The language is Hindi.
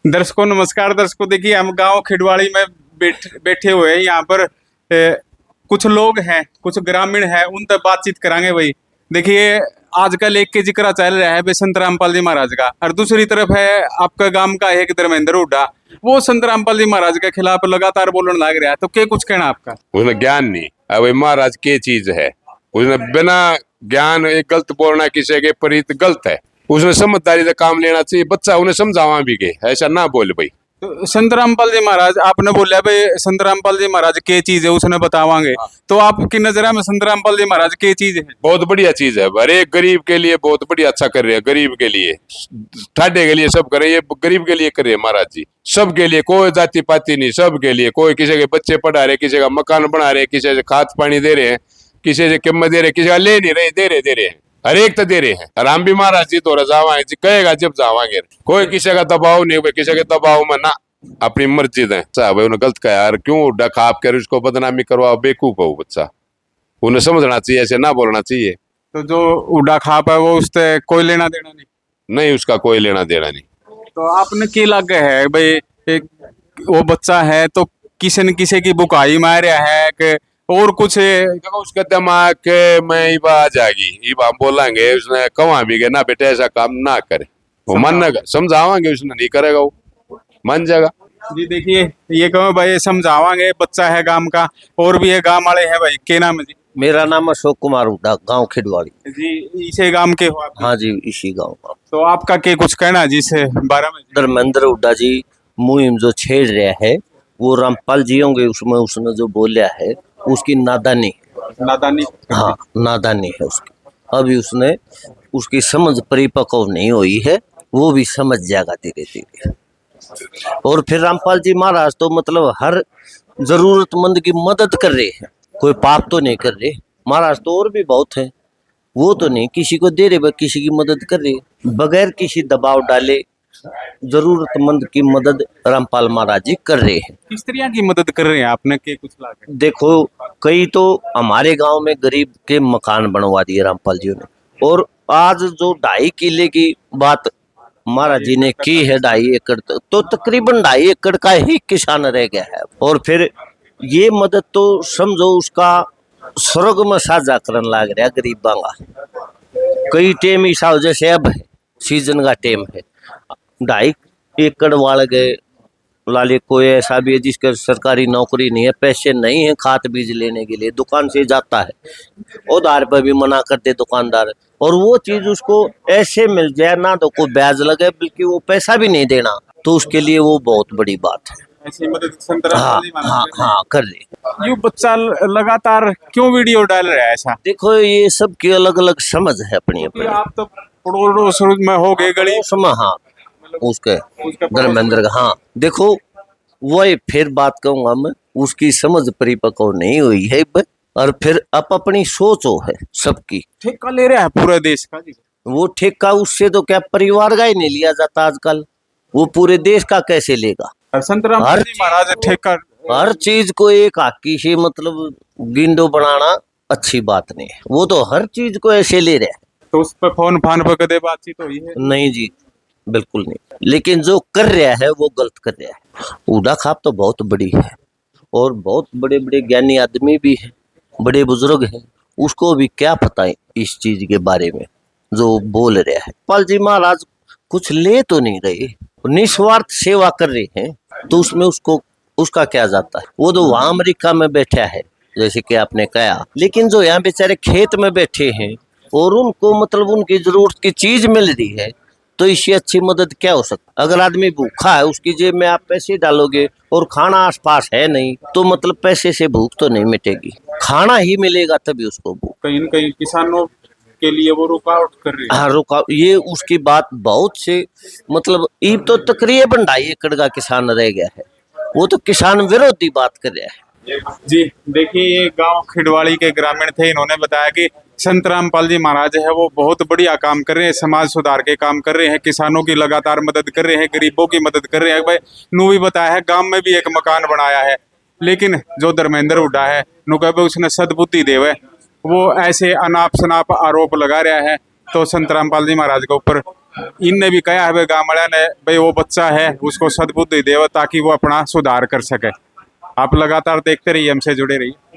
दर्शकों नमस्कार। दर्शकों देखिए हम गांव खिडवाड़ी में बैठे हुए हैं। यहाँ पर कुछ लोग हैं, कुछ ग्रामीण हैं, उन तक बातचीत करांगे भाई। देखिए आजकल एक के जिक्र चल रहा है भाई संत रामपाल जी महाराज का, और दूसरी तरफ है आपका गांव का एक धर्मेंद्र हुड्डा, वो संत रामपाल जी महाराज के खिलाफ लगातार बोलने लग रहा है। तो क्या कुछ कहना आपका? उसने ज्ञान नहीं, अब महाराज के चीज है, उसने बिना ज्ञान एक गलत बोलना किसी के परित गलत है। उसने समझदारी से काम लेना चाहिए। बच्चा उन्हें समझावा भी के ऐसा ना बोल भाई। तो संत रामपाल जी महाराज आपने बोला भाई संत रामपाल जी महाराज के चीज है उसने बतावांगे, तो आपकी नजर में संत रामपाल जी महाराज के चीज है? बहुत बढ़िया चीज है, हर एक गरीब के लिए बहुत बढ़िया अच्छा कर रहे हैं। गरीब के लिए, ठाडे के लिए सब कर रहे हैं, ये गरीब के लिए कर रहे हैं महाराज जी। सबके लिए, कोई जाति पाति नहीं, सबके लिए। कोई किसी के बच्चे पढ़ा रहे, किसी का मकान बना रहे, किसी से खाद पानी दे रहे हैं, किसी से किम्मत दे रहे, किसी का ले नहीं रहे, दे रहे हैं, हर एक तो दे रहे हैं। और हम भी महाराज जी तो जावांगे जी, कहेगा जब जावांगे। कोई किसी का दबाव नहीं, किसी के दबाव में ना, अपनी मर्जी है। भाई उन्हें गलत कहा यार, क्यों डका आप कर उसको बदनामी करवाओ, बेवकूफ हो बच्चा। उन्हें समझना चाहिए, ऐसे ना बोलना चाहिए। तो जो उड़ा खाप है वो उससे कोई लेना देना नहीं, उसका कोई लेना देना नहीं। तो आपने क्या लगे है भाई एक वो बच्चा है तो किसी न किसी की बुकाई मार है कि और कुछ उसका दिमाग में इबा आ जाएगी, इबा हम बोलेंगे उसने कमा भी गया ना बेटे ऐसा काम ना करे, वो मानेगा। समझावांगे उसने, नहीं करेगा वो मान जाएगा जी। देखिए ये कहो भाई समझावांगे, बच्चा है गांव का, और भी है गांव वाले हैं भाई। क्या नाम है जी? मेरा नाम अशोक कुमार हुड्डा, गांव खिडवाड़ी जी। इसे गांव के हो आप? हाँ जी, इसी गांव का। तो आपका क्या कुछ कहना जी इस बारे में? धर्मेंद्र हुड्डा जी मुहिम जो छेड़ रहा है वो रामपाल जी होंगे, उसमें उसने जो बोलिया है उसकी नादानी हाँ नादानी है उसकी। अभी उसने उसकी समझ परिपक्व नहीं हुई है, वो भी समझ जाएगा धीरे धीरे। और फिर रामपाल जी महाराज तो मतलब हर जरूरतमंद की मदद कर रहे हैं, कोई पाप तो नहीं कर रहे। महाराज तो और भी बहुत है, वो तो नहीं किसी को दे रहे, किसी की मदद कर रहे बगैर किसी दबाव डाले। जरूरतमंद की मदद रामपाल महाराज जी कर रहे हैं। किस तरह की मदद कर रहे हैं आपने के कुछ लागे? देखो कई तो हमारे गांव में गरीब के मकान बनवा दिए रामपाल जी ने। और आज जो 2.5 किले की बात महाराज जी ने की है, 2.5 एकड़ तो तकरीबन 2.5 एकड़ का ही किसान रह गया है। और फिर ये मदद तो समझो उसका स्वर्ग में साझा करने लग रहा है गरीबा का। कई टेम हिसाब जैसे अब है सीजन का टेम है, 2.5 एकड़ वाले गए लाले। कोई ऐसा भी है जिसका सरकारी नौकरी नहीं है, पैसे नहीं है खाद बीज लेने के लिए, दुकान से जाता है, उधार पर भी मना करते दुकानदार। और वो चीज उसको ऐसे मिल जाए ना, तो कोई ब्याज लगे बल्कि वो पैसा भी नहीं देना, तो उसके लिए वो बहुत बड़ी बात है। ऐसी मदद संत रामपाल जी महाराज हाँ कर रहे। ये बच्चा लगातार क्यों वीडियो डाल रहा है ऐसा? देखो ये सब की अलग अलग समझ है अपनी अपनी। आप तो पड़ोस में हो गए गली समय हाँ उसके धर्मेंद्र का। हाँ देखो वही फिर बात कहूंगा मैं, उसकी समझ परिपक्व नहीं हुई है। और फिर अपनी सोचो है सबकी। ठेका ले रहा है पूरे देश का जी। वो ठेका उससे तो क्या परिवार का ही नहीं लिया जाता आजकल, वो पूरे देश का कैसे लेगा? संत रामपाल जी महाराज ठेका हर चीज को एक आकी से मतलब गिंडो बनाना अच्छी बात नहीं है। वो तो हर चीज को ऐसे ले रहे हैं। तो उस पर फोन फान पर कदे बातचीत हुई है? नहीं जी बिल्कुल नहीं, लेकिन जो कर रहा है वो गलत कर रहा है। उड़ा खाप तो बहुत बड़ी है और बहुत बड़े बड़े ज्ञानी आदमी भी है, बड़े बुजुर्ग हैं, उसको भी क्या पता है इस चीज के बारे में जो बोल रहा है। पाल जी महाराज कुछ ले तो नहीं रहे, निस्वार्थ सेवा कर रहे हैं, तो उसमें उसको उसका क्या जाता है? वो तो वहां अमेरिका में बैठा है जैसे कि आपने कहा, लेकिन जो यहाँ बेचारे खेत में बैठे हैं और उनको मतलब उनकी जरूरत की चीज मिल रही है, तो इससे अच्छी मदद क्या हो सकती? अगर आदमी भूखा है, उसकी जेब में आप पैसे डालोगे और खाना आसपास है नहीं, तो मतलब पैसे से भूख तो नहीं मिटेगी, खाना ही मिलेगा तभी उसको भूख। कहीं न कहीं किसानों के लिए वो रुकावट कर रही है। हाँ रुकावट, ये उसकी बात बहुत से मतलब ये तो तकरीबन 2.5 एकड़ का किसान रह गया है, वो तो किसान विरोधी बात कर रहा है जी। देखिए ये गांव खिडवाड़ी के ग्रामीण थे, इन्होंने बताया कि संत रामपाल जी महाराज है वो बहुत बढ़िया काम कर रहे हैं, समाज सुधार के काम कर रहे हैं, किसानों की लगातार मदद कर रहे हैं, गरीबों की मदद कर रहे हैं। भाई नू भी बताया है गांव में भी एक मकान बनाया है, लेकिन जो धर्मेंद्र हुड्डा है नु कहे उसने सद्बुद्धि देवे, वो ऐसे अनाप शनाप आरोप लगा रहा है। तो संत रामपाल जी महाराज के ऊपर इनने भी कहा है भाई गाँव वाले ने भाई वो बच्चा है उसको सद्बुद्धि देव ताकि वो अपना सुधार कर सके। आप लगातार देखते रहिए, हमसे जुड़े रहिए।